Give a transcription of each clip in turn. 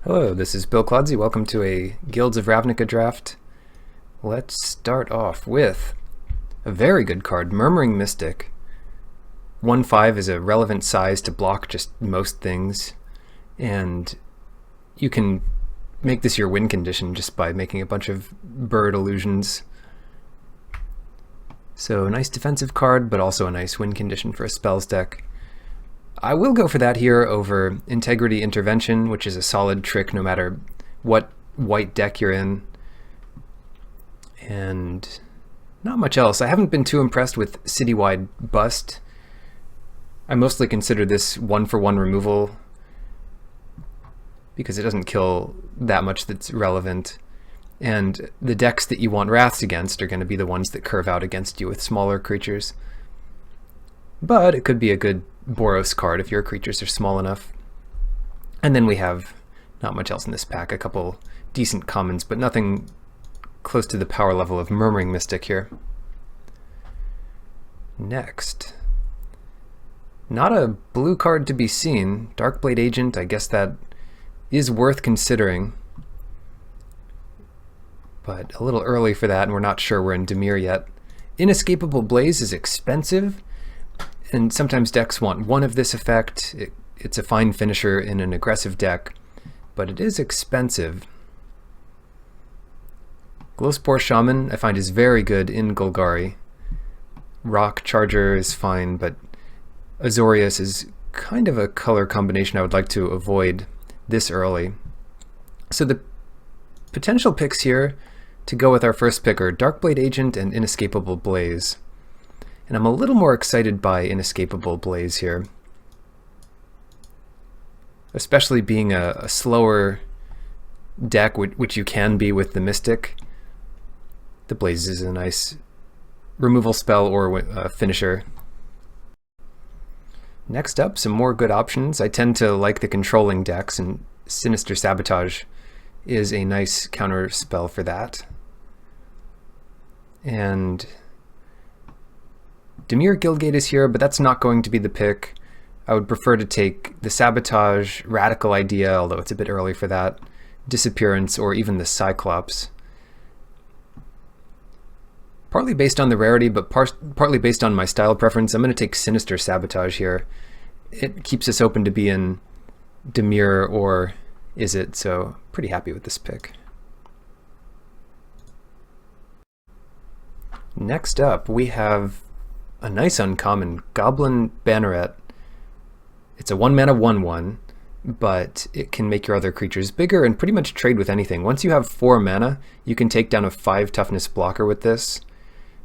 Hello, this is Bill Clodsey. Welcome to a Guilds of Ravnica draft. Let's start off with a very good card, Murmuring Mystic. 1/5 is a relevant size to block just most things, and you can make this your win condition just by making a bunch of bird illusions. So a nice defensive card, but also a nice win condition for a spells deck. I will go for that here over Integrity Intervention, which is a solid trick no matter what white deck you're in. And not much else. I haven't been too impressed with Citywide Bust. I mostly consider this 1-for-1 removal because it doesn't kill that much that's relevant. And the decks that you want Wraths against are going to be the ones that curve out against you with smaller creatures. But it could be a good Boros card if your creatures are small enough. And then we have not much else in this pack, a couple decent commons, but nothing close to the power level of Murmuring Mystic here. Next, not a blue card to be seen. Darkblade Agent, I guess that is worth considering, but a little early for that, and we're not sure we're in Dimir yet. Inescapable Blaze is expensive, and sometimes decks want one of this effect. It's a fine finisher in an aggressive deck, but it is expensive. Glowspore Shaman I find is very good in Golgari. Rock Charger is fine, but Azorius is kind of a color combination I would like to avoid this early. So the potential picks here to go with our first pick are Darkblade Agent and Inescapable Blaze. And I'm a little more excited by Inescapable Blaze here, especially being a slower deck, which you can be with the Mystic. The Blaze is a nice removal spell or finisher. Next up, some more good options. I tend to like the controlling decks, and Sinister Sabotage is a nice counter spell for that. And Dimir Guildgate is here, but that's not going to be the pick. I would prefer to take the Sabotage, Radical Idea, although it's a bit early for that, Disappearance, or even the Cyclops. Partly based on the rarity, but partly based on my style preference, I'm going to take Sinister Sabotage here. It keeps us open to be in Dimir or Izzet, so pretty happy with this pick. Next up, we have a nice uncommon, Goblin Banneret. It's a 1-mana 1/1, but it can make your other creatures bigger and pretty much trade with anything. Once you have 4 mana, you can take down a 5 toughness blocker with this.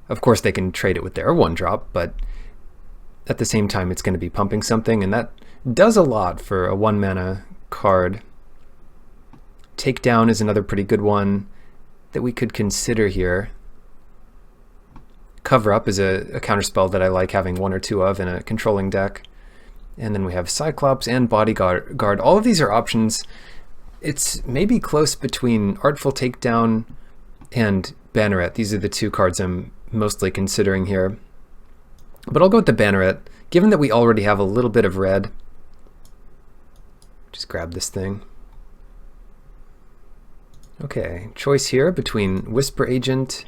Of course, they can trade it with their 1-drop, but at the same time, it's going to be pumping something, and that does a lot for a 1-mana card. Takedown is another pretty good one that we could consider here. Cover Up is a counterspell that I like having 1 or 2 of in a controlling deck. And then we have Cyclops and Bodyguard. All of these are options. It's maybe close between Artful Takedown and Banneret. These are the 2 cards I'm mostly considering here. But I'll go with the Banneret, given that we already have a little bit of red. Just grab this thing. Okay, choice here between Whisper Agent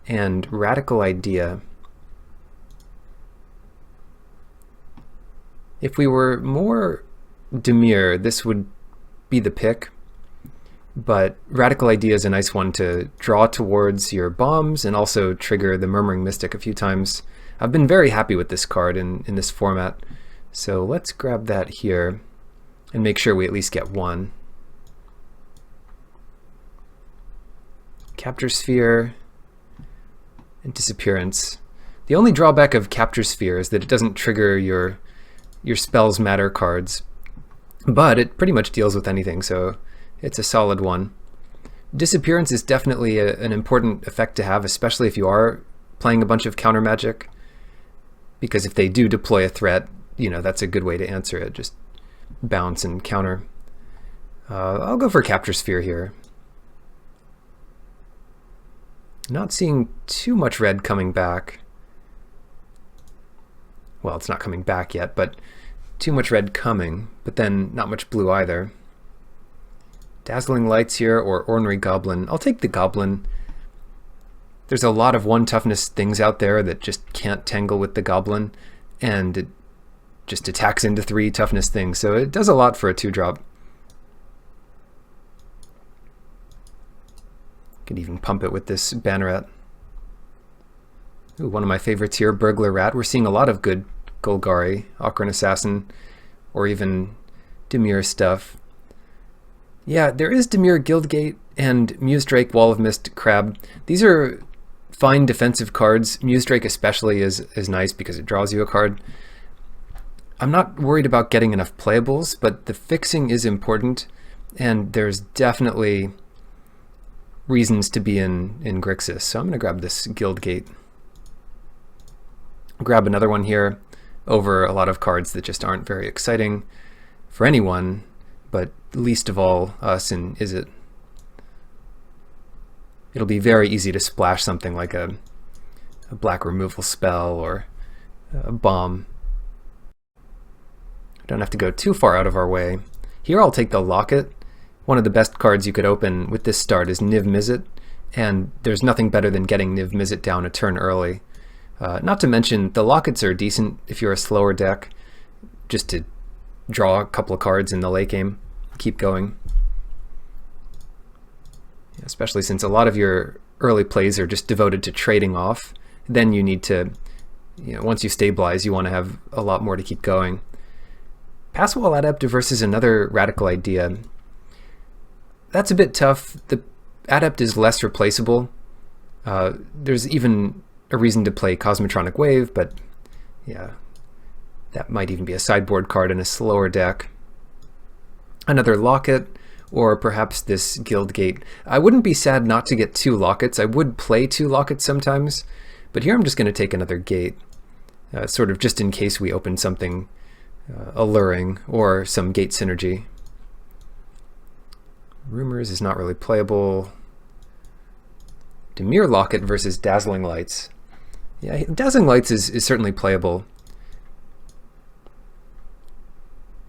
and Radical Idea. If we were more Dimir, this would be the pick, but Radical Idea is a nice one to draw towards your bombs and also trigger the Murmuring Mystic a few times. I've been very happy with this card in this format, so let's grab that here and make sure we at least get 1. Capture Sphere and Disappearance. The only drawback of Capture Sphere is that it doesn't trigger your spells matter cards, but it pretty much deals with anything, so it's a solid one. Disappearance is definitely an important effect to have, especially if you are playing a bunch of counter magic, because if they do deploy a threat, that's a good way to answer it. Just bounce and counter. I'll go for Capture Sphere here. Not seeing too much red coming back. Well, it's not coming back yet, but too much red coming, but then not much blue either. Dazzling Lights here or Ornery Goblin. I'll take the Goblin. There's a lot of 1 toughness things out there that just can't tangle with the Goblin, and it just attacks into 3 toughness things, so it does a lot for a 2-drop. Could even pump it with this Banneret. Ooh, one of my favorites here, Burglar Rat. We're seeing a lot of good Golgari, Ocarina Assassin, or even Dimir stuff. Yeah, there is Dimir Guildgate and Muse Drake Wall of Mist Crab. These are fine defensive cards. Muse Drake especially is nice because it draws you a card. I'm not worried about getting enough playables, but the fixing is important, and there's definitely reasons to be in Grixis. So I'm going to grab this Guildgate. Grab another one here over a lot of cards that just aren't very exciting for anyone, but least of all us in Izzet. It'll be very easy to splash something like a black removal spell or a bomb. Don't have to go too far out of our way. Here I'll take the Locket. One of the best cards you could open with this start is Niv Mizzet, and there's nothing better than getting Niv Mizzet down a turn early. Not to mention, the Lockets are decent if you're a slower deck, just to draw a couple of cards in the late game, keep going. Especially since a lot of your early plays are just devoted to trading off. Then you need to, once you stabilize, you want to have a lot more to keep going. Passwall Adept versus another Radical Idea. That's a bit tough. The Adept is less replaceable. There's even a reason to play Cosmotronic Wave, but yeah, that might even be a sideboard card in a slower deck. Another Locket, or perhaps this Guildgate. I wouldn't be sad not to get 2 Lockets. I would play 2 Lockets sometimes, but here I'm just going to take another Gate, sort of just in case we open something alluring or some Gate synergy. Rumors is not really playable. Dimir Locket versus Dazzling Lights. Yeah, Dazzling Lights is certainly playable.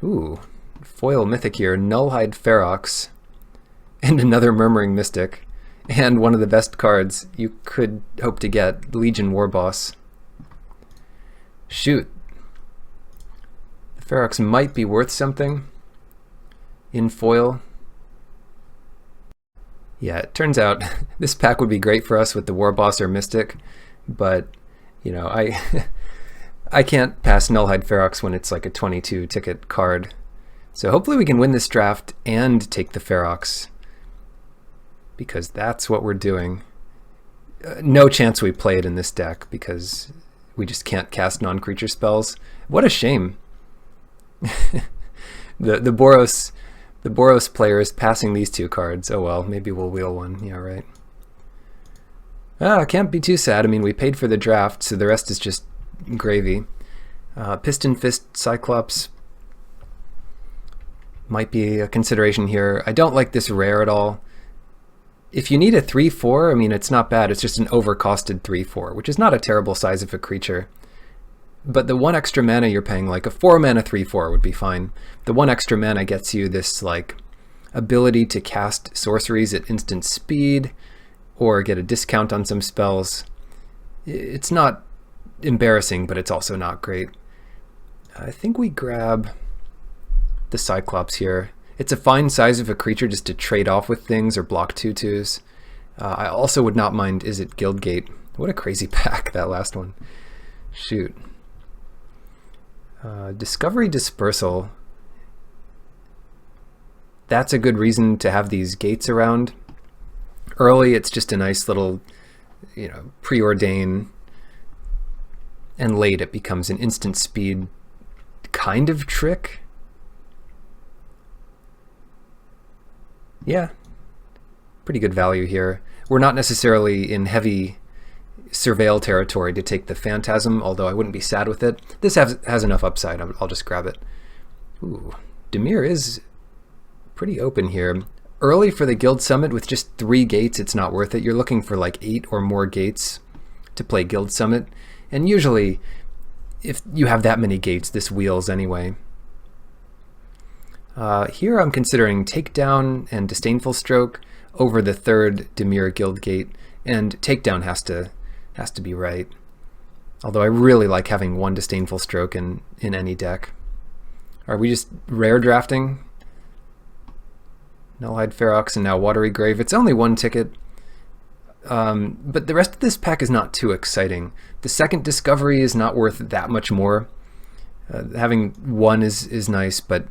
Ooh, foil mythic here, Nullhide Ferox, and another Murmuring Mystic, and one of the best cards you could hope to get, Legion Warboss. Shoot. The Ferox might be worth something in foil. Yeah, it turns out this pack would be great for us with the Warboss or Mystic, but, I can't pass Nullhide Ferox when it's like a 22 ticket card. So hopefully we can win this draft and take the Ferox, because that's what we're doing. No chance we play it in this deck because we just can't cast non-creature spells. What a shame. The Boros player is passing these 2 cards. Oh well, maybe we'll wheel one. Yeah, right. Can't be too sad. I mean, we paid for the draft, so the rest is just gravy. Piston Fist Cyclops might be a consideration here. I don't like this rare at all. If you need a 3/4, I mean, it's not bad. It's just an overcosted 3/4, which is not a terrible size of a creature. But the 1 extra mana you're paying, like a 4 mana 3/4 would be fine. The 1 extra mana gets you this like ability to cast sorceries at instant speed or get a discount on some spells. It's not embarrassing, but it's also not great. I think we grab the Cyclops here. It's a fine size of a creature just to trade off with things or block 2/2s. I also would not mind Izzet Guildgate. What a crazy pack, that last one. Shoot. Discovery Dispersal. That's a good reason to have these gates around. Early, it's just a nice little, preordain. And late, it becomes an instant speed kind of trick. Yeah, pretty good value here. We're not necessarily in heavy surveil territory to take the Phantasm, although I wouldn't be sad with it. This has enough upside. I'll just grab it. Ooh, Dimir is pretty open here. Early for the Guild Summit with just 3 gates, it's not worth it. You're looking for like 8 or more gates to play Guild Summit. And usually, if you have that many gates, this wheels anyway. Here I'm considering Takedown and Disdainful Stroke over the third Dimir Guildgate, and Takedown has to be right. Although I really like having one Disdainful Stroke in any deck. Are we just rare drafting? Null-Hide Ferox and now Watery Grave. It's only one ticket, but the rest of this pack is not too exciting. The second Discovery is not worth that much more. Having one is nice, but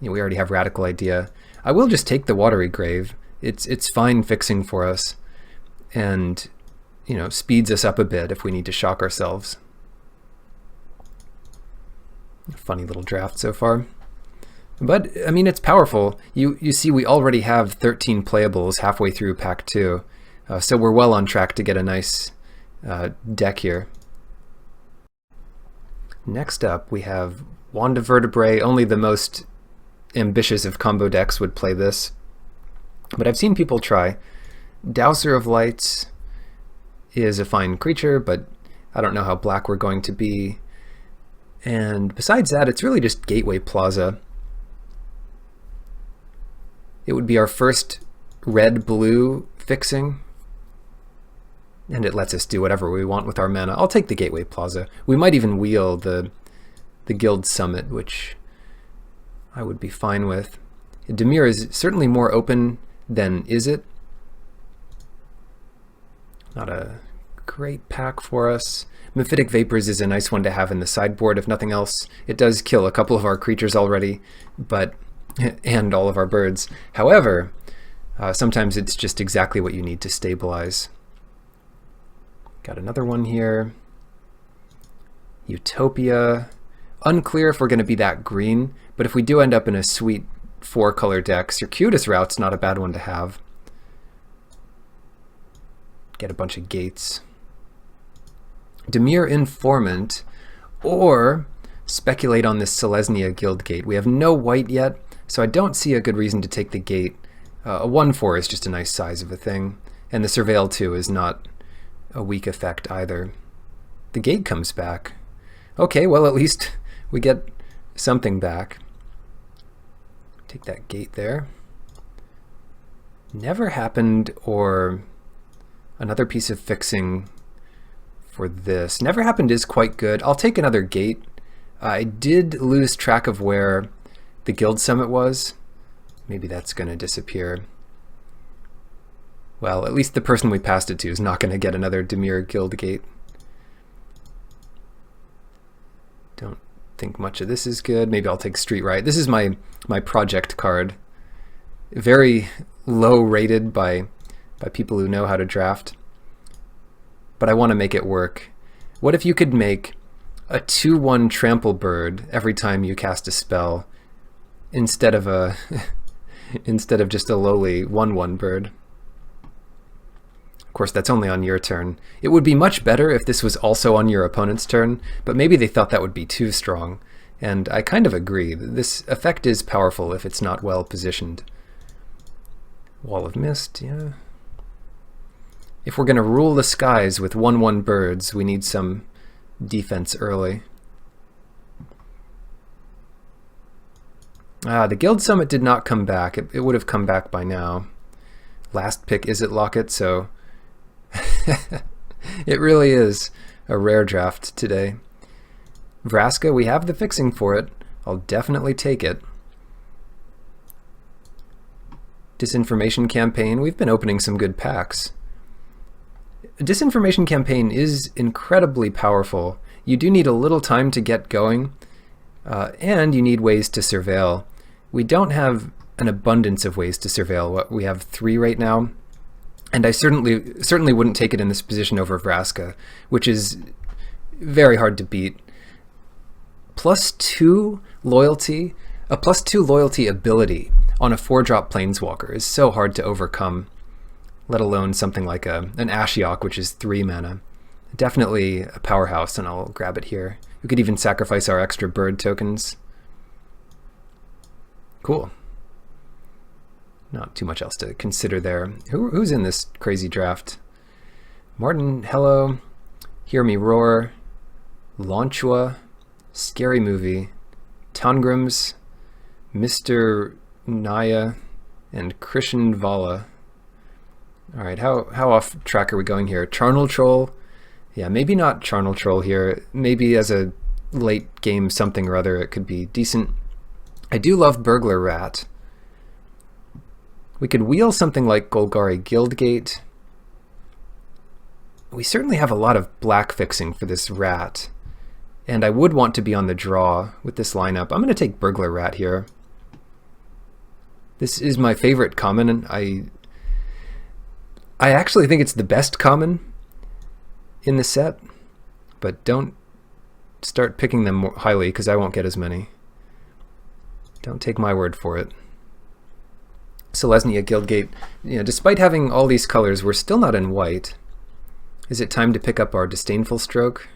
we already have Radical Idea. I will just take the Watery Grave. It's fine fixing for us, and speeds us up a bit if we need to shock ourselves. Funny little draft so far. But, I mean, it's powerful. You see we already have 13 playables halfway through Pack 2, so we're well on track to get a nice deck here. Next up, we have Wand of Vertebrae. Only the most ambitious of combo decks would play this, but I've seen people try. Dowser of Lights is a fine creature, but I don't know how black we're going to be. And besides that, it's really just Gateway Plaza. It would be our first red-blue fixing, and it lets us do whatever we want with our mana. I'll take the Gateway Plaza. We might even wheel the Guild Summit, which I would be fine with. Dimir is certainly more open than Izzet. Not a great pack for us. Mephitic Vapors is a nice one to have in the sideboard, if nothing else. It does kill a couple of our creatures already, and all of our birds. However, sometimes it's just exactly what you need to stabilize. Got another one here. Utopia. Unclear if we're going to be that green, but if we do end up in a sweet 4-color deck, Circuitous Route's not a bad one to have. Get a bunch of gates. Dimir Informant, or speculate on this Selesnya Guildgate. We have no white yet, so I don't see a good reason to take the gate. A 1/4 is just a nice size of a thing, and the Surveil 2 is not a weak effect either. The gate comes back. Okay, well at least we get something back. Take that gate there. Never Happened, or another piece of fixing for this. Never Happened is quite good. I'll take another gate. I did lose track of where the Guild Summit was. Maybe that's going to disappear. Well, at least the person we passed it to is not going to get another Dimir Guild Gate. Don't think much of this is good. Maybe I'll take Street Riot. This is my project card. Very low rated by people who know how to draft. But I want to make it work. What if you could make a 2/1 trample bird every time you cast a spell instead of just a lowly 1/1 bird? Of course, that's only on your turn. It would be much better if this was also on your opponent's turn, but maybe they thought that would be too strong. And I kind of agree. This effect is powerful if it's not well positioned. Wall of Mist, yeah. If we're going to rule the skies with 1/1 birds, we need some defense early. The Guild Summit did not come back. It would have come back by now. Last pick Izzet Locket, so it really is a rare draft today. Vraska, we have the fixing for it. I'll definitely take it. Disinformation Campaign, we've been opening some good packs. A Disinformation Campaign is incredibly powerful. You do need a little time to get going, and you need ways to surveil. We don't have an abundance of ways to surveil. We have 3 right now, and I certainly wouldn't take it in this position over Vraska, which is very hard to beat. +2 loyalty, a +2 loyalty ability on a 4-drop Planeswalker is so hard to overcome, let alone something like an Ashiok, which is 3 mana. Definitely a powerhouse, and I'll grab it here. We could even sacrifice our extra bird tokens. Cool. Not too much else to consider there. Who's in this crazy draft? Martin, hello. Hear Me Roar. Launchua. Scary Movie. Tangrims. Mr. Naya and Krishan Vala. All right, how off track are we going here? Charnel Troll? Yeah, maybe not Charnel Troll here. Maybe as a late game something or other it could be decent. I do love Burglar Rat. We could wheel something like Golgari Guildgate. We certainly have a lot of black fixing for this rat. And I would want to be on the draw with this lineup. I'm going to take Burglar Rat here. This is my favorite common. I actually think it's the best common in the set, but don't start picking them more highly because I won't get as many. Don't take my word for it. Selesnya Guildgate, despite having all these colors, we're still not in white. Is it time to pick up our Disdainful Stroke?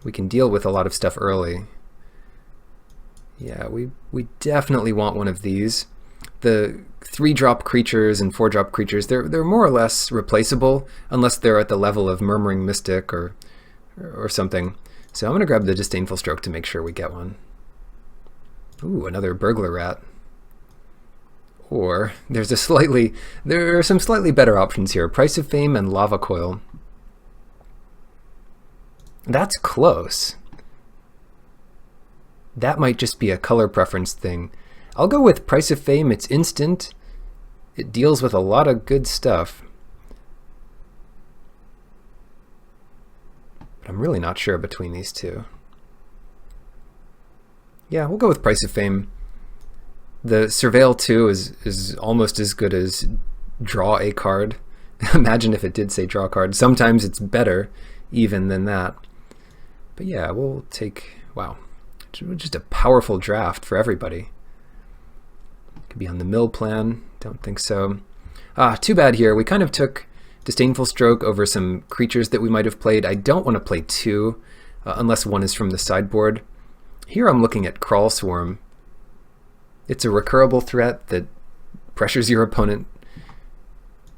We can deal with a lot of stuff early. Yeah, we definitely want one of these. The 3-drop creatures and 4-drop creatures, they're more or less replaceable unless they're at the level of Murmuring Mystic or something. So I'm going to grab the Disdainful Stroke to make sure we get one. Ooh, another Burglar Rat. Or there are some slightly better options here. Price of Fame and Lava Coil. That's close. That might just be a color preference thing. I'll go with Price of Fame. It's instant. It deals with a lot of good stuff. But I'm really not sure between these two. Yeah, we'll go with Price of Fame. The Surveil 2 is almost as good as Draw a Card. Imagine if it did say Draw a Card. Sometimes it's better even than that. But yeah, we'll take... Wow. Just a powerful draft for everybody. Could be on the mill plan. Don't think so. Too bad here. We kind of took Disdainful Stroke over some creatures that we might have played. I don't want to play two unless one is from the sideboard. Here I'm looking at Crawl Swarm. It's a recurable threat that pressures your opponent.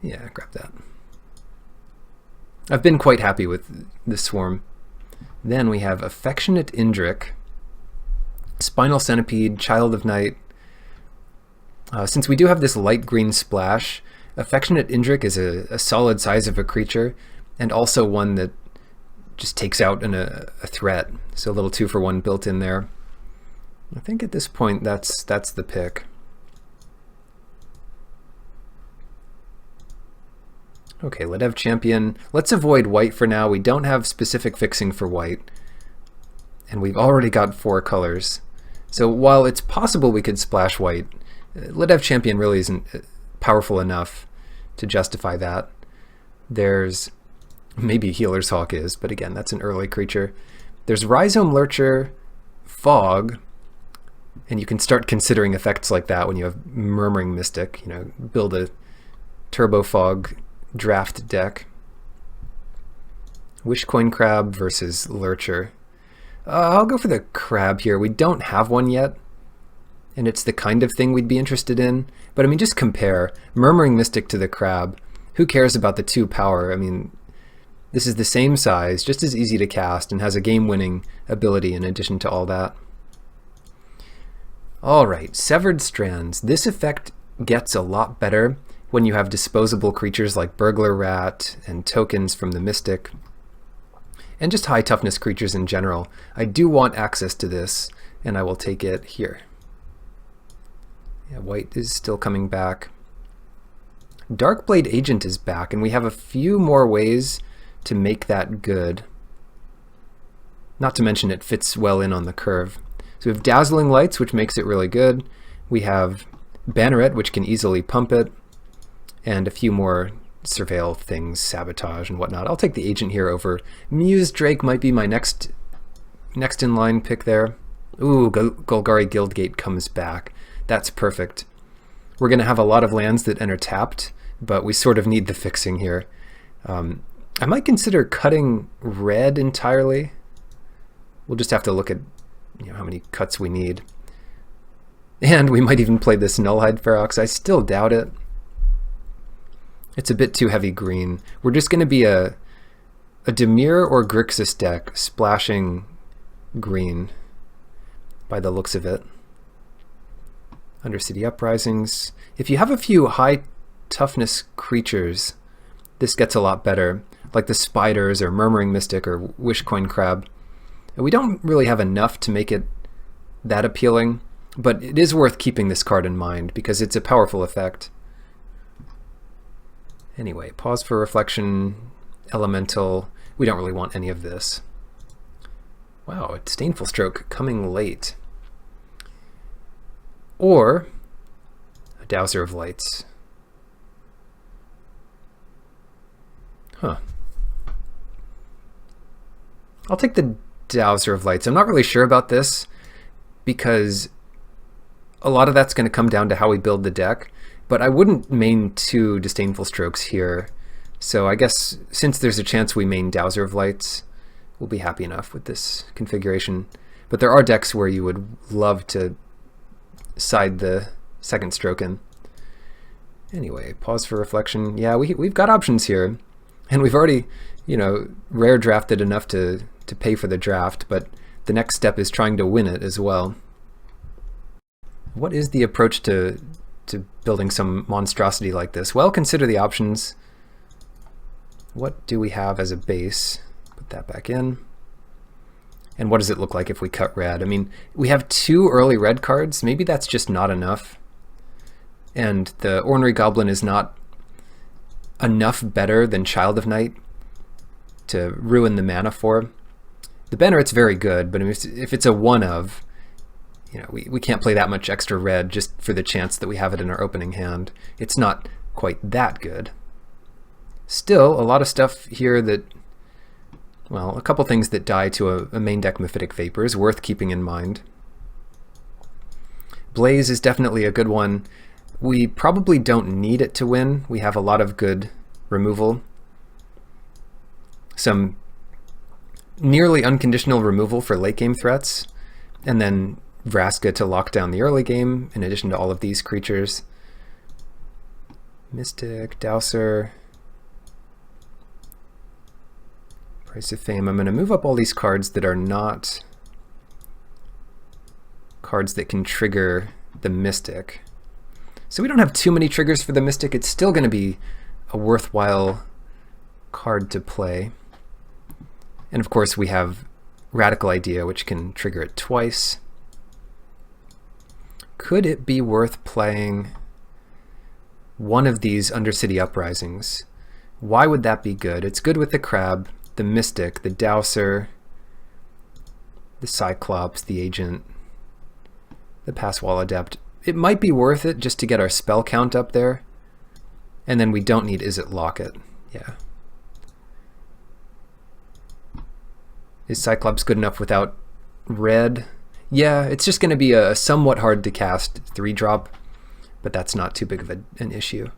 Yeah, grab that. I've been quite happy with this swarm. Then we have Affectionate Indrik, Spinal Centipede, Child of Night. Since we do have this light green splash, Affectionate Indrik is a solid size of a creature, and also one that just takes out a threat. So a little 2-for-1 built in there. I think at this point that's the pick. Okay, Ladev Champion. Let's avoid white for now. We don't have specific fixing for white. And we've already got 4 colors. So while it's possible we could splash white, Ladev Champion really isn't powerful enough to justify that. There's maybe Healer's Hawk is, but again, that's an early creature. There's Rhizome Lurcher, Fog, and you can start considering effects like that when you have Murmuring Mystic. Build a Turbo Fog draft deck. Wishcoin Crab versus Lurcher. I'll go for the Crab here. We don't have one yet, and it's the kind of thing we'd be interested in. But I mean, just compare Murmuring Mystic to the Crab. Who cares about the 2 power? I mean, this is the same size, just as easy to cast, and has a game-winning ability in addition to all that. Alright, Severed Strands. This effect gets a lot better when you have disposable creatures like Burglar Rat and tokens from the Mystic, and just high toughness creatures in general. I do want access to this, and I will take it here. Yeah, white is still coming back. Darkblade Agent is back, and we have a few more ways to make that good. Not to mention it fits well in on the curve. So we have Dazzling Lights, which makes it really good. We have Banneret, which can easily pump it. And a few more Surveil things, Sabotage and whatnot. I'll take the Agent here over Muse Drake. Might be my next in line pick there. Ooh, Golgari Guildgate comes back. That's perfect. We're going to have a lot of lands that enter tapped, but we sort of need the fixing here. I might consider cutting red entirely. We'll just have to look at how many cuts we need. And we might even play this Nullhide Ferox. I still doubt it. It's a bit too heavy green. We're just going to be a Dimir or Grixis deck splashing green by the looks of it. Undercity Uprisings. If you have a few high toughness creatures, this gets a lot better, like the Spiders or Murmuring Mystic or Wishcoin Crab. And we don't really have enough to make it that appealing, but it is worth keeping this card in mind because it's a powerful effect. Anyway, Pause for Reflection, Elemental. We don't really want any of this. Wow, a Disdainful Stroke coming late. Or a Dowser of Lights. Huh. I'll take the Dowser of Lights. I'm not really sure about this because a lot of that's going to come down to how we build the deck, but I wouldn't main 2 Disdainful Strokes here. So I guess since there's a chance we main Dowser of Lights, we'll be happy enough with this configuration. But there are decks where you would love to side the second stroke in. Anyway, Pause for Reflection. Yeah, we've got options here. And we've already, rare drafted enough to pay for the draft, but the next step is trying to win it as well. What is the approach to building some monstrosity like this? Well, consider the options. What do we have as a base? Put that back in. And what does it look like if we cut red? I mean, we have 2 early red cards. Maybe that's just not enough. And the Ornery Goblin is not enough better than Child of Night to ruin the mana for. The Bannerit's very good, but if it's a one of, we can't play that much extra red just for the chance that we have it in our opening hand. It's not quite that good. Still, a lot of stuff here that, well, a couple things that die to a main deck Mephitic Vapor is worth keeping in mind. Blaze is definitely a good one. We probably don't need it to win. We have a lot of good removal. Some nearly unconditional removal for late game threats, and then Vraska to lock down the early game, in addition to all of these creatures. Mystic, Dowser, Price of Fame. I'm going to move up all these cards that are not cards that can trigger the Mystic. So we don't have too many triggers for the Mystic. It's still going to be a worthwhile card to play. And of course we have Radical Idea, which can trigger it twice. Could it be worth playing one of these Undercity Uprisings? Why would that be good? It's good with the Crab, the Mystic, the Dowser, the Cyclops, the Agent, the Passwall Adept. It might be worth it just to get our spell count up there. And then we don't need Izzet Locket. Yeah. Is Cyclops good enough without red? Yeah, it's just going to be a somewhat hard to cast 3-drop, but that's not too big of an issue.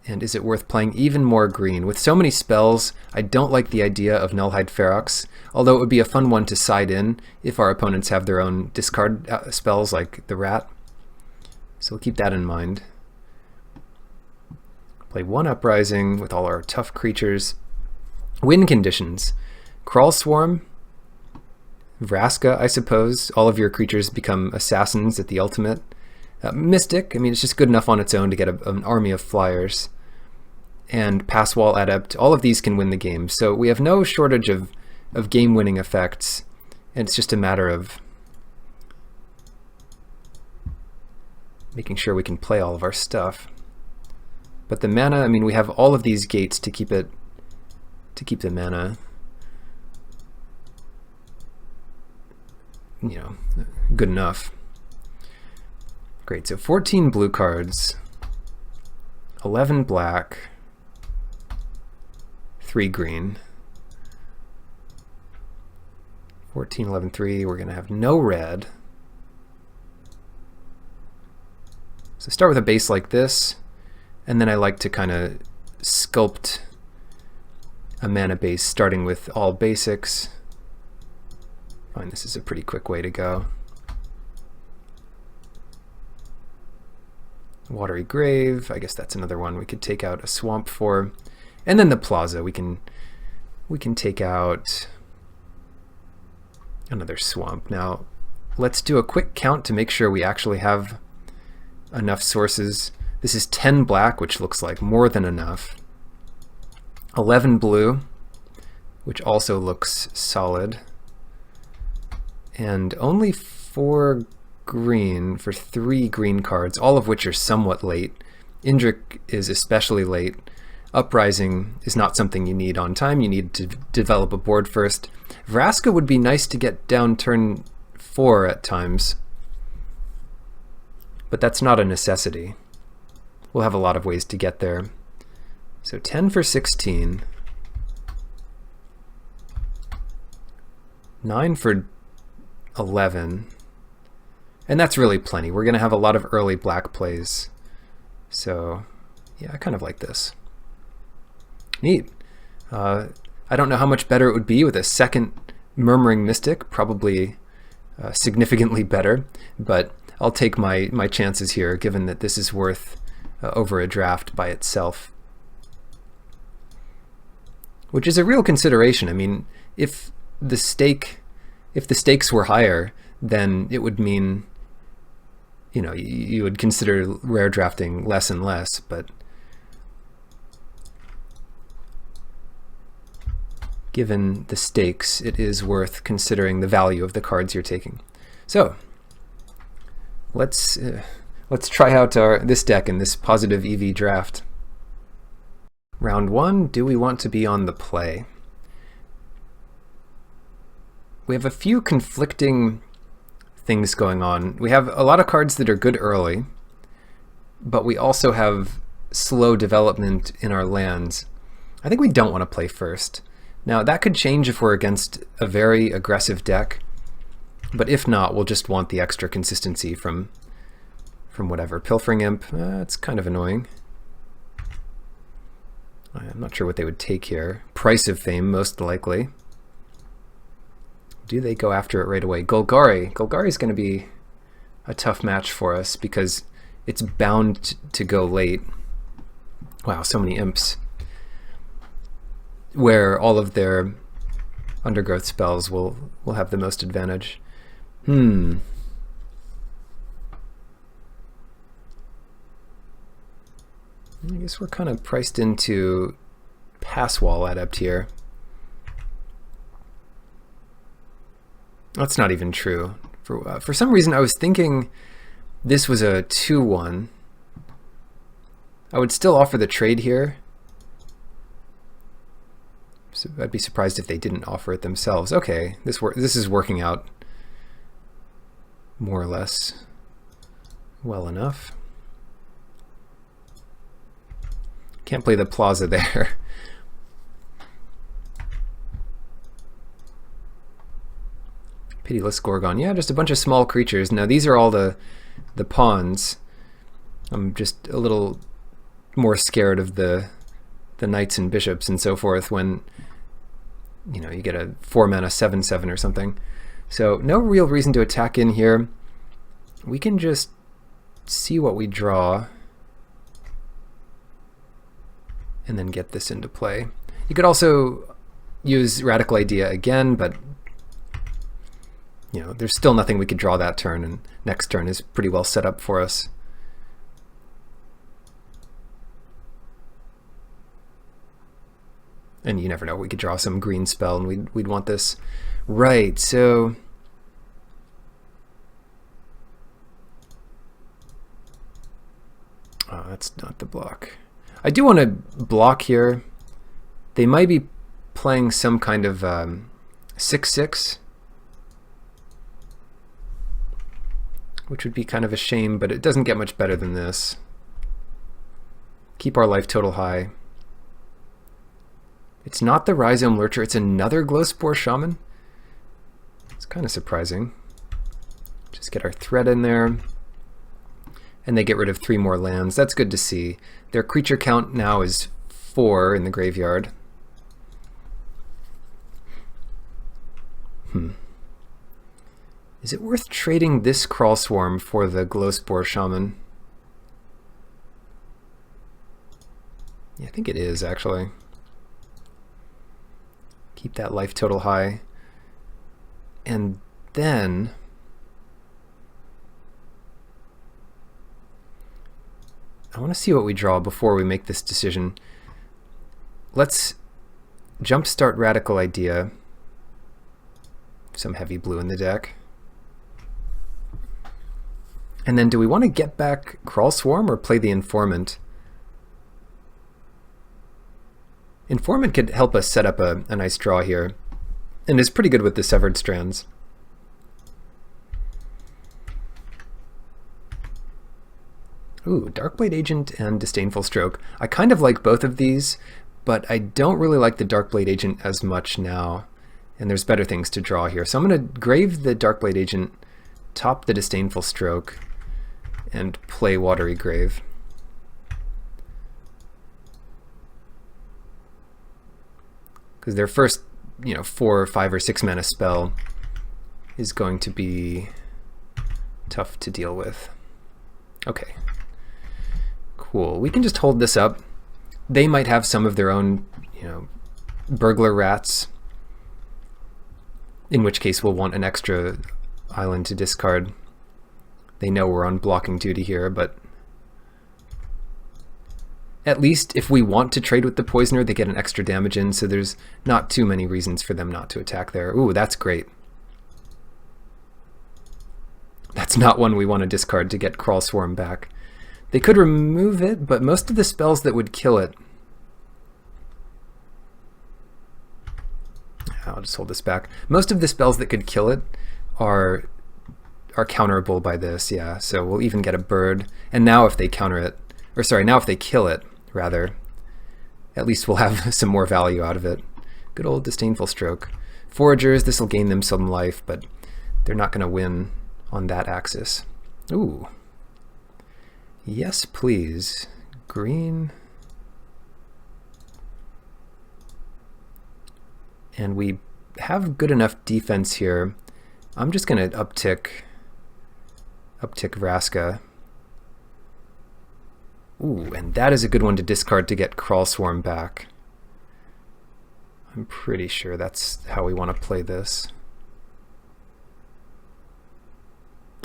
And is it worth playing even more green? With so many spells, I don't like the idea of Nullhide Ferox, although it would be a fun one to side in if our opponents have their own discard spells like the Rat. So we'll keep that in mind. Play 1 Uprising with all our tough creatures. Win conditions. Crawl Swarm, Vraska, I suppose. All of your creatures become assassins at the ultimate. Mystic, I mean, it's just good enough on its own to get an army of flyers. And Passwall Adept, all of these can win the game. So we have no shortage of game-winning effects, and it's just a matter of making sure we can play all of our stuff. But the mana, I mean, we have all of these gates to keep the mana, good enough. Great, so 14 blue cards, 11 black, 3 green. 14, 11, 3, we're going to have no red. So start with a base like this, and then I like to kind of sculpt a mana base starting with all basics. I find this is a pretty quick way to go. Watery Grave, I guess that's another one we could take out a swamp for. And then the Plaza, we can take out another swamp. Now, let's do a quick count to make sure we actually have enough sources. This is 10 black, which looks like more than enough. 11 blue, which also looks solid. And only 4 green for 3 green cards, all of which are somewhat late. Indrik is especially late. Uprising is not something you need on time. You need to develop a board first. Vraska would be nice to get down turn 4 at times, but that's not a necessity. We'll have a lot of ways to get there. So 10 for 16. 9 for 11. And that's really plenty. We're going to have a lot of early black plays. So yeah, I kind of like this. Neat. I don't know how much better it would be with a second Murmuring Mystic, probably significantly better, but I'll take my chances here, given that this is worth over a draft by itself. Which is a real consideration. I mean, if the stakes were higher, then it would mean, you know, you would consider rare drafting less and less, but given the stakes, it is worth considering the value of the cards you're taking. So let's try out this deck in this positive EV draft. Round 1, do we want to be on the play? We have a few conflicting things going on. We have a lot of cards that are good early, but we also have slow development in our lands. I think we don't want to play first. Now, that could change if we're against a very aggressive deck, but if not, we'll just want the extra consistency from whatever. Pilfering Imp, it's kind of annoying. I'm not sure what they would take here. Price of Fame, most likely. Do they go after it right away? Golgari. Golgari is going to be a tough match for us because it's bound to go late. Wow, so many imps. Where all of their undergrowth spells will have the most advantage. I guess we're kind of priced into Passwall Adept here. That's not even true. For some reason, I was thinking this was a 2-1. I would still offer the trade here. So I'd be surprised if they didn't offer it themselves. Okay, this is working out more or less well enough. Can't play the Plaza there. Pitiless Gorgon. Yeah, just a bunch of small creatures. Now these are all the pawns. I'm just a little more scared of the knights and bishops and so forth when, you know, you get a 4-mana 7/7 or something. So no real reason to attack in here. We can just see what we draw and then get this into play. You could also use Radical Idea again, but you know, there's still nothing we could draw that turn, and next turn is pretty well set up for us. And you never know, we could draw some green spell and we'd want this. Right, so oh, that's not the block. I do want to block here. They might be playing some kind of 6/6, which would be kind of a shame, but it doesn't get much better than this. Keep our life total high. It's not the Rhizome Lurcher, it's another Glowspore Shaman. It's kind of surprising. Just get our threat in there. And they get rid of 3 more lands. That's good to see. Their creature count now is 4 in the graveyard. Is it worth trading this Crawl Swarm for the Glowspore Shaman? Yeah, I think it is, actually. Keep that life total high. And then I want to see what we draw before we make this decision. Let's jumpstart Radical Idea. Some heavy blue in the deck. And then do we want to get back Crawl Swarm or play the Informant? Informant could help us set up a nice draw here, and is pretty good with the Severed Strands. Ooh, Darkblade Agent and Disdainful Stroke. I kind of like both of these, but I don't really like the Darkblade Agent as much now, and there's better things to draw here. So I'm going to grave the Darkblade Agent, top the Disdainful Stroke, and play Watery Grave. Because their first, 4 or 5 or 6 mana spell is going to be tough to deal with. Okay. Cool. We can just hold this up. They might have some of their own, burglar rats, in which case we'll want an extra island to discard. They know we're on blocking duty here, but at least if we want to trade with the Poisoner, they get an extra damage in, so there's not too many reasons for them not to attack there. Ooh, that's great. That's not one we want to discard to get Crawl Swarm back. They could remove it, but most of the spells that would kill it... I'll just hold this back. Most of the spells that could kill it are counterable by this, yeah. So we'll even get a bird. And now if they counter it, or sorry, now if they kill it, rather, at least we'll have some more value out of it. Good old Disdainful Stroke. Foragers, this will gain them some life, but they're not going to win on that axis. Ooh. Yes, please. Green. And we have good enough defense here. I'm just going to uptick Vraska. Ooh, and that is a good one to discard to get Crawl Swarm back. I'm pretty sure that's how we want to play this.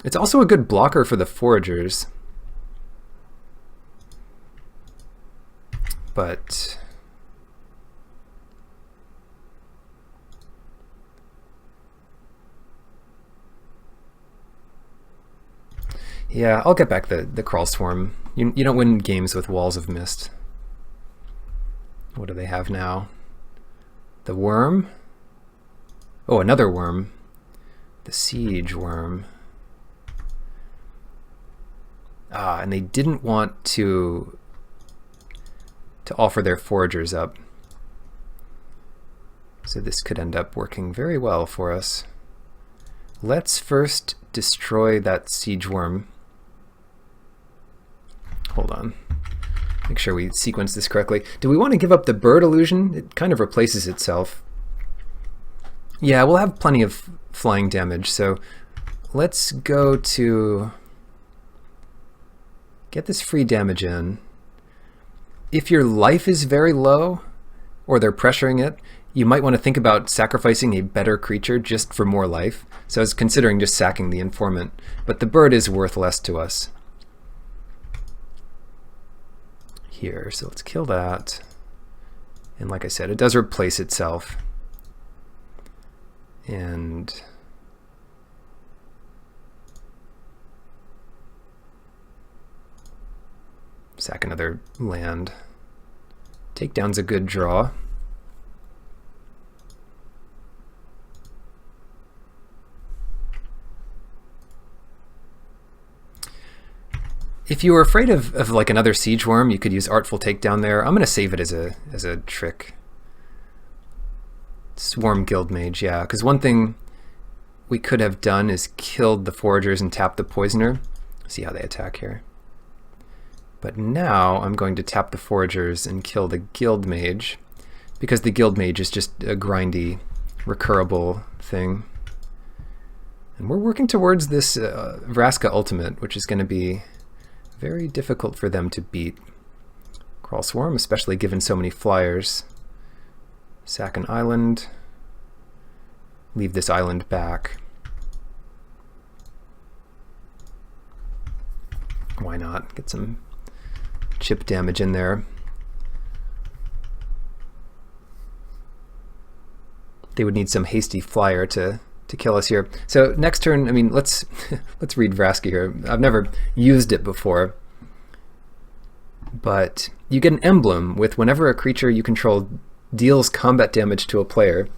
It's also a good blocker for the Foragers. But... yeah, I'll get back the Crawl Swarm. You don't win games with Walls of Mist. What do they have now? The Worm? Oh, another Worm. The Siege Worm. Ah, and they didn't want to offer their Foragers up. So this could end up working very well for us. Let's first destroy that Siege Worm. Hold on. Make sure we sequence this correctly. Do we want to give up the bird illusion? It kind of replaces itself. Yeah, we'll have plenty of flying damage, so let's go to get this free damage in. If your life is very low, or they're pressuring it, you might want to think about sacrificing a better creature just for more life. So I was considering just sacking the Informant, but the bird is worth less to us. Here, so let's kill that. And like I said, it does replace itself. And sack another land. Takedown's a good draw. If you were afraid of like another Siege Worm, you could use Artful Takedown there. I'm going to save it as a trick. Swarm Guildmage, yeah, because one thing we could have done is killed the Foragers and tapped the Poisoner. See how they attack here. But now I'm going to tap the Foragers and kill the Guildmage, because the Guildmage is just a grindy, recurable thing. And we're working towards this Vraska Ultimate, which is going to be very difficult for them to beat. Crawl Swarm, especially given so many flyers. Sack an island. Leave this island back. Why not? Get some chip damage in there. They would need some hasty flyer to kill us here. So next turn, I mean, let's read Vraska here. I've never used it before, but you get an emblem with whenever a creature you control deals combat damage to a player,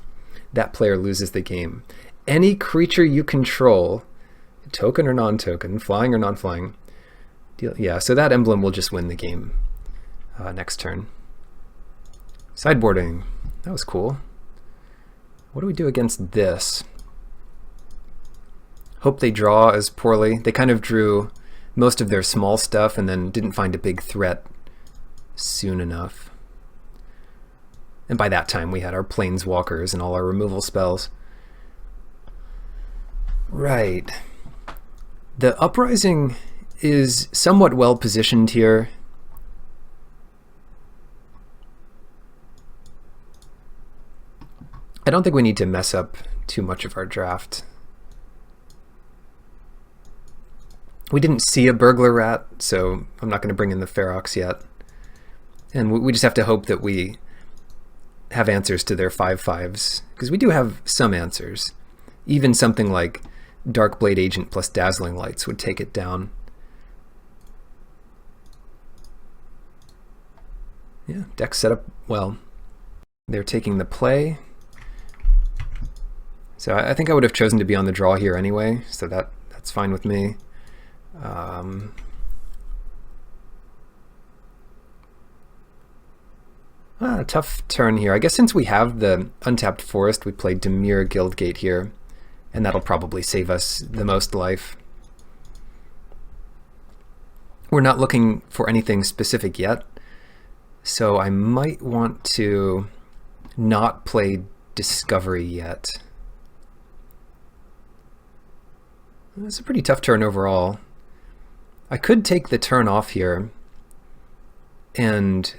that player loses the game. Any creature you control, token or non-token, flying or non-flying, yeah, so that emblem will just win the game next turn. Sideboarding, that was cool. What do we do against this? Hope they draw as poorly. They kind of drew most of their small stuff and then didn't find a big threat soon enough. And by that time we had our planeswalkers and all our removal spells. Right. The Uprising is somewhat well positioned here. I don't think we need to mess up too much of our draft. We didn't see a Burglar Rat, so I'm not going to bring in the Ferox yet. And we just have to hope that we have answers to their 5/5s, because we do have some answers. Even something like Darkblade Agent plus Dazzling Lights would take it down. Yeah, deck set up well. They're taking the play. So I think I would have chosen to be on the draw here anyway, so that's fine with me. Tough turn here. I guess since we have the untapped forest, we play Dimir Guildgate here, and that'll probably save us the most life. We're not looking for anything specific yet, so I might want to not play Discovery yet. It's a pretty tough turn overall. I could take the turn off here and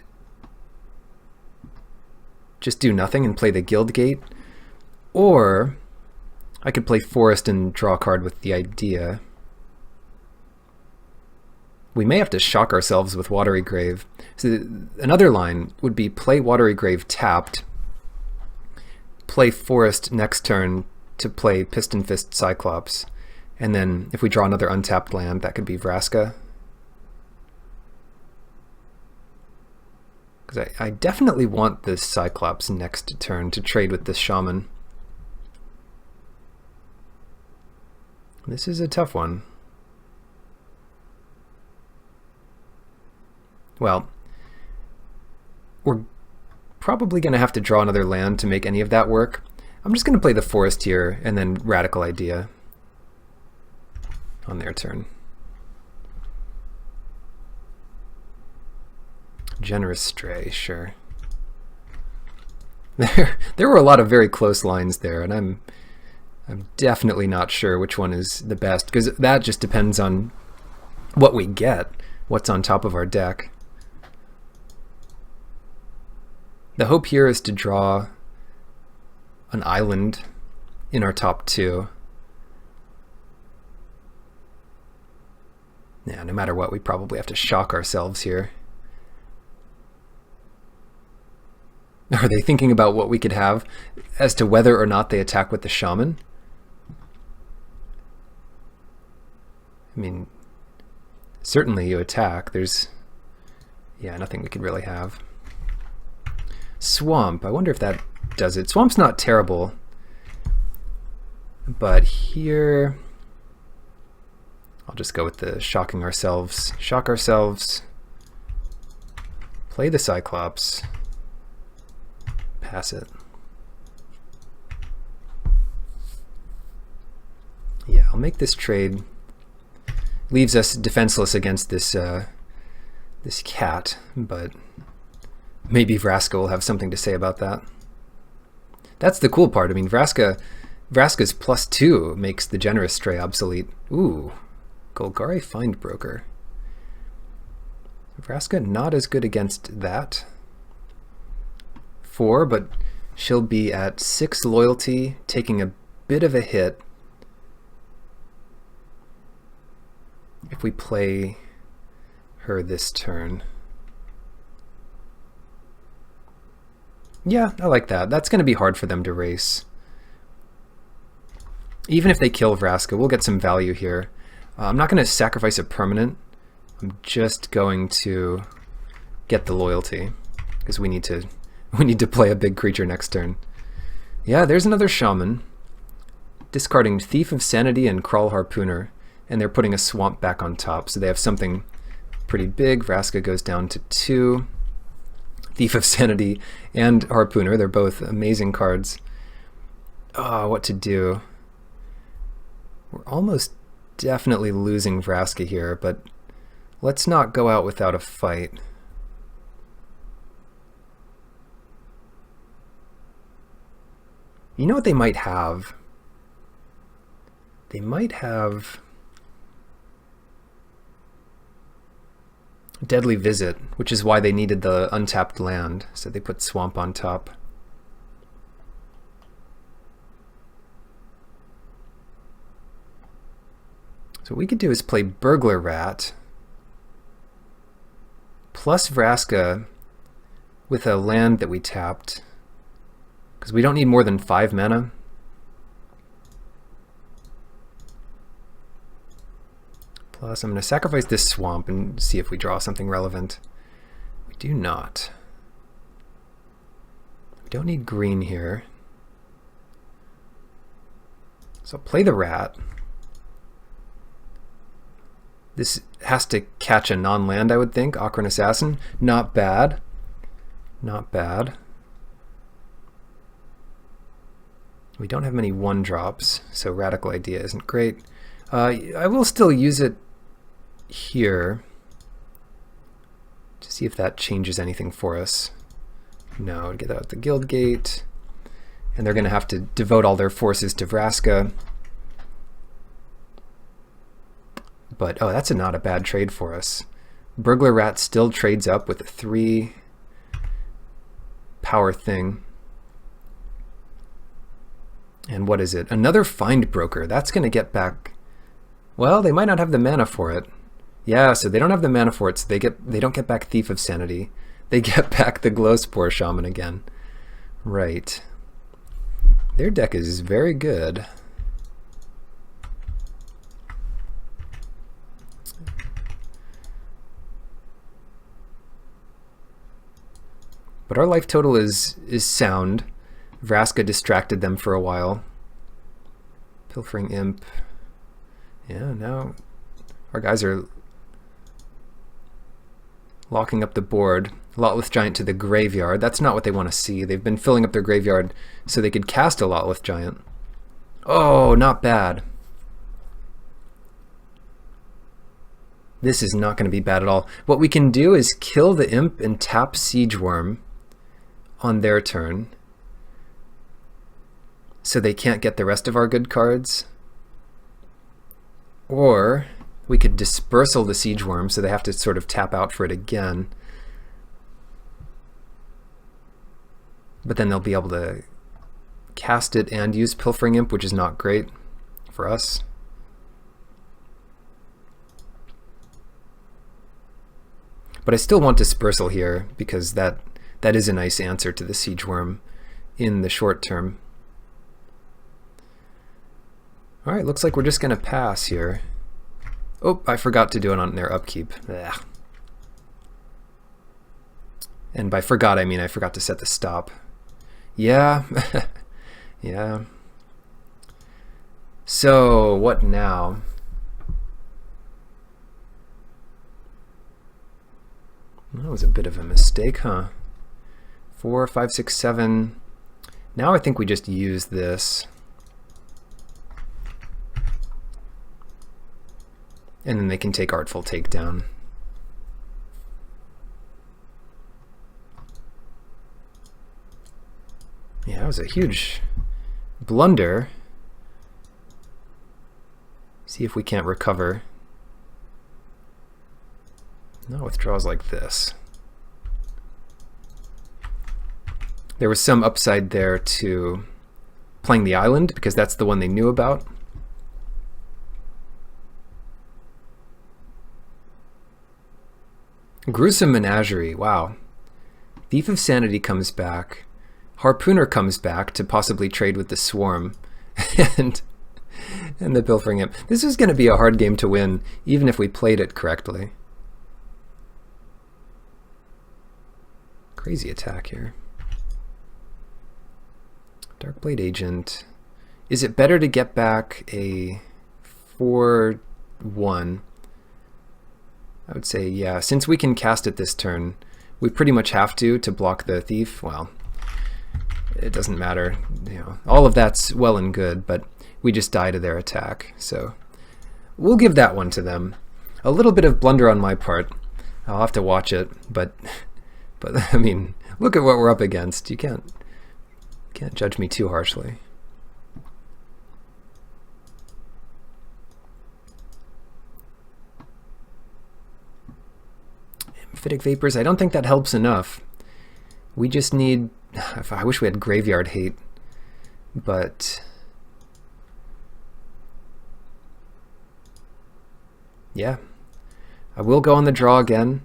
just do nothing and play the Guildgate, or I could play Forest and draw a card with the idea. We may have to shock ourselves with Watery Grave. So another line would be play Watery Grave tapped, play Forest next turn to play Piston Fist Cyclops, and then if we draw another untapped land, that could be Vraska. Because I definitely want this Cyclops next turn to trade with this Shaman. This is a tough one. Well, we're probably going to have to draw another land to make any of that work. I'm just going to play the Forest here and then Radical Idea on their turn. Generous Stray, sure. There were a lot of very close lines there, and I'm definitely not sure which one is the best, because that just depends on what we get, what's on top of our deck. The hope here is to draw an island in our top two. Yeah, no matter what, we probably have to shock ourselves here. Are they thinking about what we could have as to whether or not they attack with the Shaman? I mean, certainly you attack. There's, yeah, nothing we could really have. Swamp, I wonder if that does it. Swamp's not terrible, but here I'll just go with the shocking ourselves. Shock ourselves, play the Cyclops, pass it. Yeah, I'll make this trade. Leaves us defenseless against this this cat, but maybe Vraska will have something to say about that. That's the cool part. I mean, Vraska's +2 makes the Generous Stray obsolete. Ooh, Golgari Findbroker. Vraska not as good against that. 4, but she'll be at 6 loyalty, taking a bit of a hit if we play her this turn. Yeah, I like that. That's going to be hard for them to race. Even if they kill Vraska, we'll get some value here. I'm not going to sacrifice a permanent. I'm just going to get the loyalty because we need to play a big creature next turn. Yeah, there's another shaman. Discarding Thief of Sanity and Crawl Harpooner, and they're putting a swamp back on top, so they have something pretty big. Vraska goes down to 2. Thief of Sanity and Harpooner, they're both amazing cards. What to do? We're almost definitely losing Vraska here, but let's not go out without a fight. You know what they might have? They might have Deadly Visit, which is why they needed the untapped land, so they put Swamp on top. So what we could do is play Burglar Rat plus Vraska with a land that we tapped, because we don't need more than 5 mana. Plus, I'm going to sacrifice this swamp and see if we draw something relevant. We do not. We don't need green here. So I'll play the rat. This has to catch a non-land, I would think. Akron Assassin. Not bad. Not bad. We don't have many 1-drops, so Radical Idea isn't great. I will still use it here to see if that changes anything for us. No, get out the guild gate, and they're going to have to devote all their forces to Vraska. But that's not a bad trade for us. Burglar Rat still trades up with a 3 power thing. And what is it? Another Find Broker. That's going to get back. Well, they might not have the mana for it. Yeah, so they don't have the mana for it, so they don't get back Thief of Sanity. They get back the Glowspore Shaman again. Right. Their deck is very good. But our life total is sound. Vraska distracted them for a while. Pilfering Imp. Yeah, now our guys are locking up the board. Lotleth Giant to the graveyard. That's not what they want to see. They've been filling up their graveyard so they could cast a Lotleth Giant. Oh, not bad. This is not going to be bad at all. What we can do is kill the Imp and tap Siege Worm on their turn, so they can't get the rest of our good cards. Or we could Dispersal the Siege Worm, so they have to sort of tap out for it again. But then they'll be able to cast it and use Pilfering Imp, which is not great for us. But I still want Dispersal here, because that is a nice answer to the Siege Worm in the short term. Alright, looks like we're just going to pass here. Oh, I forgot to do it on their upkeep. Ugh. And by forgot, I mean I forgot to set the stop. Yeah. Yeah. So, what now? That was a bit of a mistake, huh? 4, 5, 6, 7. Now I think we just use this. And then they can take Artful Takedown. Yeah, that was a huge blunder. See if we can't recover. No withdrawals like this. There was some upside there to playing the island, because that's the one they knew about. Gruesome Menagerie, wow. Thief of Sanity comes back. Harpooner comes back to possibly trade with the Swarm, and the Pilfering Imp. This is going to be a hard game to win, even if we played it correctly. Crazy attack here. Darkblade Agent. Is it better to get back a 4/1? I would say yeah. Since we can cast it this turn, we pretty much have to block the Thief. Well, it doesn't matter. You know, all of that's well and good, but we just die to their attack. So we'll give that one to them. A little bit of blunder on my part. I'll have to watch it, but I mean, look at what we're up against. You can't judge me too harshly. Amphitic Vapors, I don't think that helps enough. We just need... I wish we had Graveyard Hate, but... yeah. I will go on the draw again.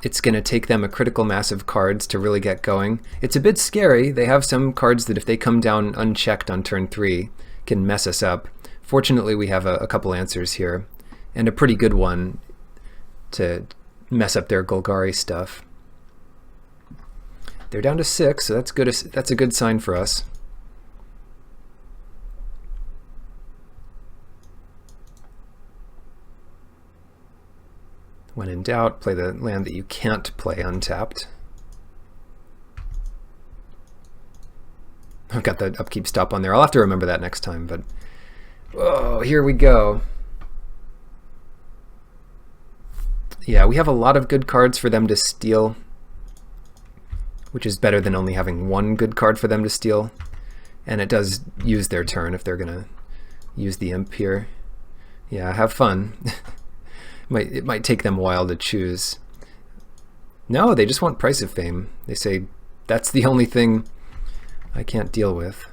It's going to take them a critical mass of cards to really get going. It's a bit scary. They have some cards that if they come down unchecked on turn 3 can mess us up. Fortunately, we have a couple answers here, and a pretty good one to mess up their Golgari stuff. They're down to 6, so that's good. That's a good sign for us. When in doubt, play the land that you can't play untapped. I've got the upkeep stop on there. I'll have to remember that next time, but... oh, here we go. Yeah, we have a lot of good cards for them to steal, which is better than only having one good card for them to steal. And it does use their turn if they're going to use the Imp here. Yeah, have fun. It might take them a while to choose. No, they just want Price of Fame. They say, that's the only thing I can't deal with.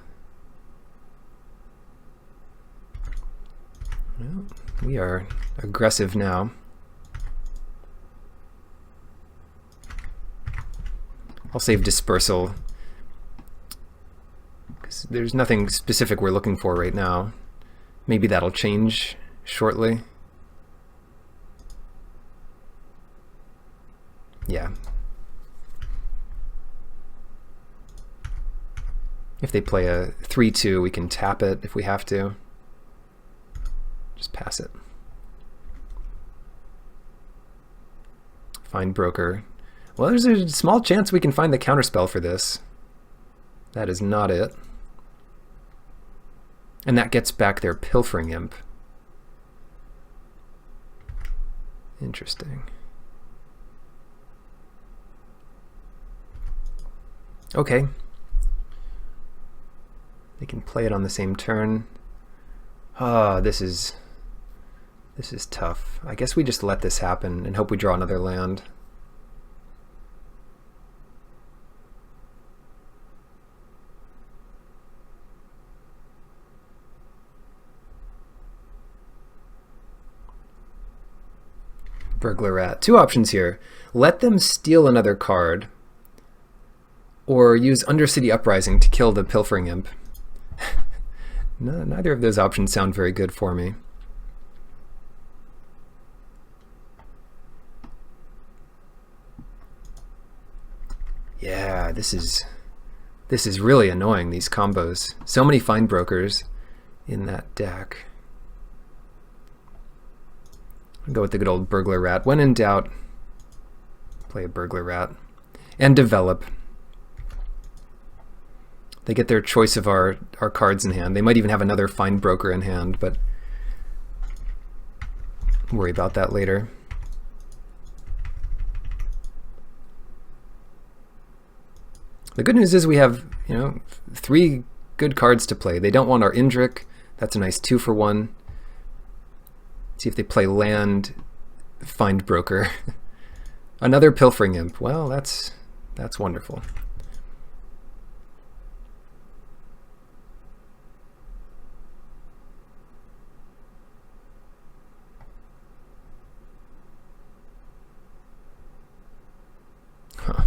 Well, we are aggressive now. I'll save Dispersal, because there's nothing specific we're looking for right now. Maybe that'll change shortly. Yeah. If they play a 3/2, we can tap it if we have to. Just pass it. Find Broker. Well, there's a small chance we can find the counterspell for this. That is not it. And that gets back their Pilfering Imp. Interesting. Okay. They can play it on the same turn. Ah, this is tough. I guess we just let this happen and hope we draw another land. Burglar Rat. Two options here. Let them steal another card, or use Undercity Uprising to kill the Pilfering Imp. No, neither of those options sound very good for me. Yeah, this is really annoying, these combos. So many Find Brokers in that deck. I'll go with the good old Burglar Rat. When in doubt, play a Burglar Rat. And develop. They get their choice of our cards in hand. They might even have another Find Broker in hand, but worry about that later. The good news is we have, 3 good cards to play. They don't want our Indrik. That's a nice 2-for-1. See if they play land, Find Broker. Another Pilfering Imp. Well, that's wonderful. Huh.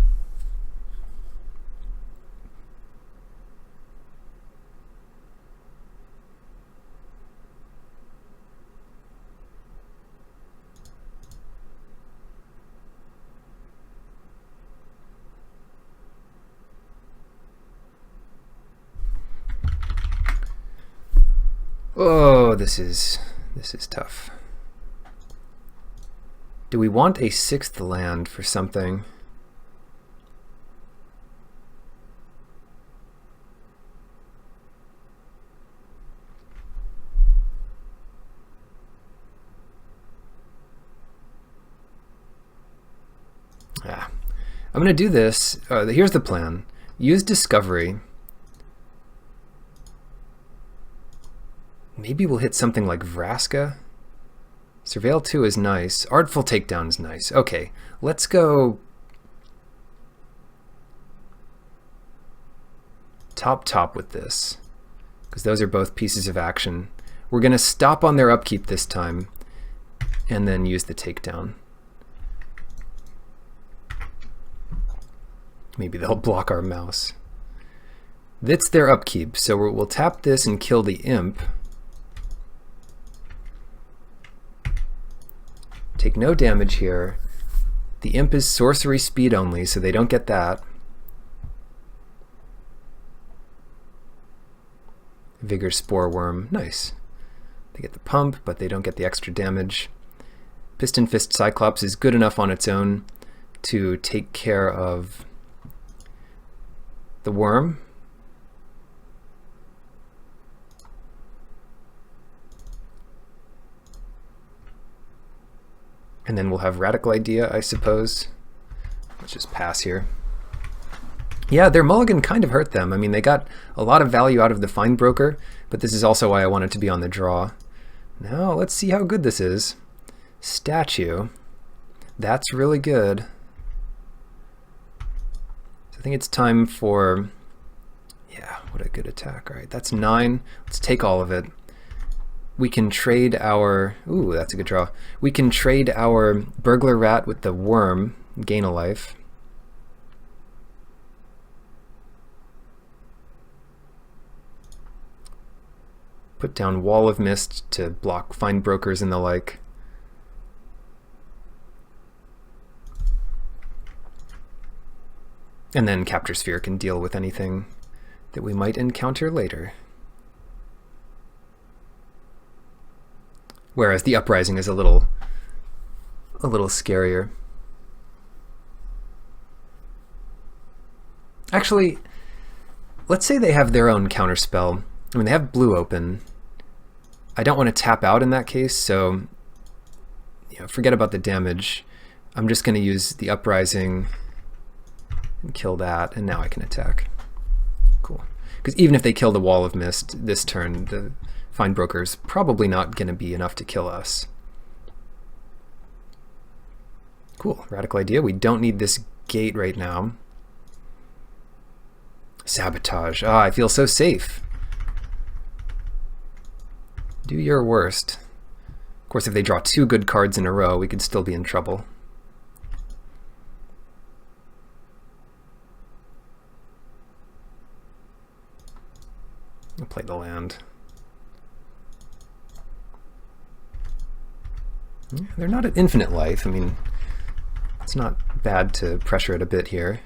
Oh, this is tough. Do we want a 6th land for something? I'm going to do this. Here's the plan. Use Discovery. Maybe we'll hit something like Vraska. Surveil 2 is nice. Artful Takedown is nice. Okay, let's go top with this, because those are both pieces of action. We're going to stop on their upkeep this time, and then use the takedown. Maybe they'll block our mouse. That's their upkeep, so we'll tap this and kill the imp. Take no damage here. The imp is sorcery speed only, so they don't get that. Vigor Spore Worm, nice. They get the pump, but they don't get the extra damage. Piston Fist Cyclops is good enough on its own to take care of the worm. And then we'll have Radical Idea, I suppose. Let's just pass here. Yeah, their mulligan kind of hurt them. I mean, they got a lot of value out of the Find Broker, but this is also why I wanted to be on the draw. Now, let's see how good this is. Statue. That's really good. So I think it's time for... Yeah, what a good attack. All right, that's 9. Let's take all of it. We can trade our... Ooh, that's a good draw. We can trade our Burglar Rat with the Worm, gain a life. Put down Wall of Mist to block Find Brokers and the like. And then Capture Sphere can deal with anything that we might encounter later. Whereas the Uprising is a little scarier. Actually, let's say they have their own counterspell. I mean, they have blue open. I don't want to tap out in that case, so forget about the damage. I'm just going to use the Uprising and kill that, and now I can attack. Cool. Because even if they kill the Wall of Mist this turn, the Find Broker's probably not going to be enough to kill us. Cool. Radical Idea. We don't need this gate right now. Sabotage. Ah, I feel so safe. Do your worst. Of course, if they draw 2 good cards in a row, we could still be in trouble. I'll play the land. Yeah, they're not at infinite life. I mean, it's not bad to pressure it a bit here.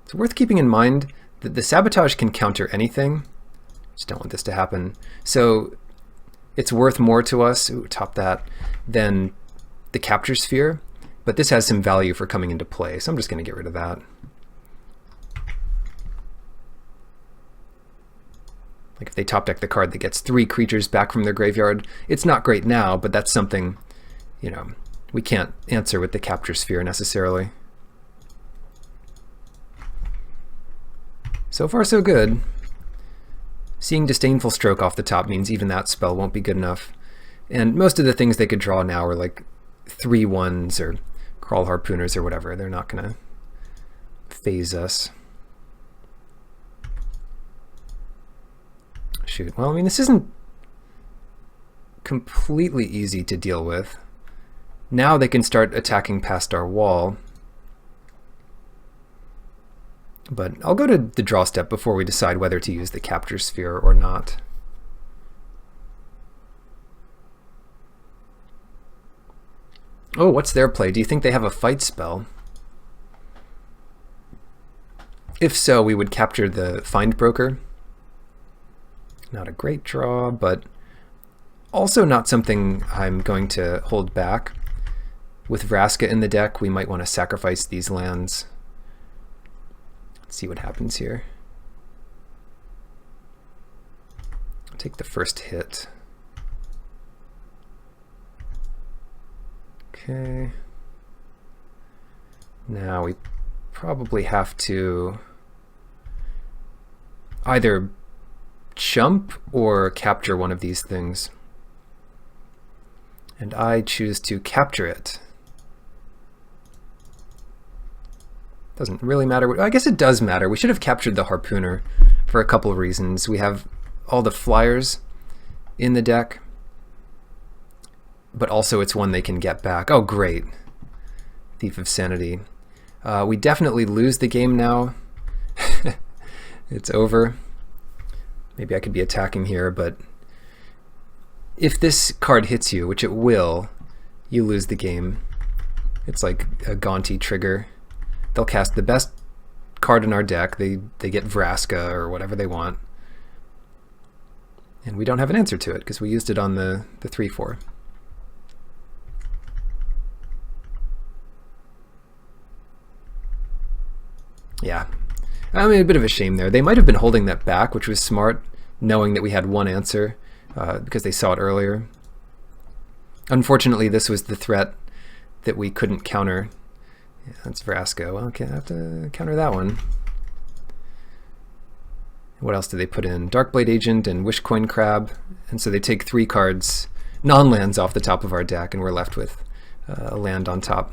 It's worth keeping in mind that the Sabotage can counter anything. Just don't want this to happen. So it's worth more to us, ooh, top that, than the Capture Sphere, but this has some value for coming into play, so I'm just going to get rid of that. Like if they top deck the card that gets 3 creatures back from their graveyard, it's not great now, but that's something, we can't answer with the Capture Sphere necessarily. So far so good. Seeing Disdainful Stroke off the top means even that spell won't be good enough. And most of the things they could draw now are like 3/1s or Crawl Harpooners or whatever. They're not going to phase us. Shoot. Well, I mean, this isn't completely easy to deal with. Now they can start attacking past our wall. But I'll go to the draw step before we decide whether to use the Capture Sphere or not. Oh, what's their play? Do you think they have a fight spell? If so, we would capture the Find Broker. Not a great draw, but also not something I'm going to hold back. With Vraska in the deck, we might want to sacrifice these lands. Let's see what happens here. I'll take the first hit. Okay. Now we probably have to either chump or capture one of these things. And I choose to capture it. Doesn't really matter. I guess it does matter. We should have captured the Harpooner for a couple of reasons. We have all the flyers in the deck, but also it's one they can get back. Oh, great. Thief of Sanity. We definitely lose the game now. It's over. Maybe I could be attacking here, but if this card hits you, which it will, you lose the game. It's like a Gaunty trigger. They'll cast the best card in our deck. They get Vraska or whatever they want. And we don't have an answer to it because we used it on the 3/4. Yeah. I mean, a bit of a shame there. They might have been holding that back, which was smart, knowing that we had one answer because they saw it earlier. Unfortunately, this was the threat that we couldn't counter. Yeah, that's Vraska. Well, okay, I have to counter that one. What else did they put in? Darkblade Agent and Wishcoin Crab. And so they take 3 cards, non-lands, off the top of our deck, and we're left with a land on top.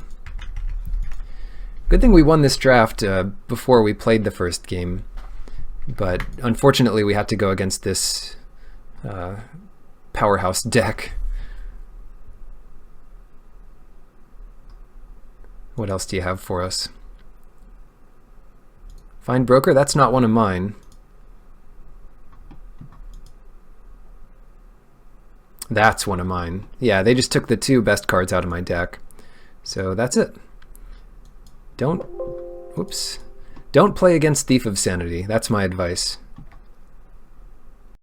Good thing we won this draft before we played the first game. But unfortunately, we had to go against this powerhouse deck. What else do you have for us? Find Broker? That's not one of mine. That's one of mine. Yeah, they just took the 2 best cards out of my deck. So that's it. Don't play against Thief of Sanity. That's my advice.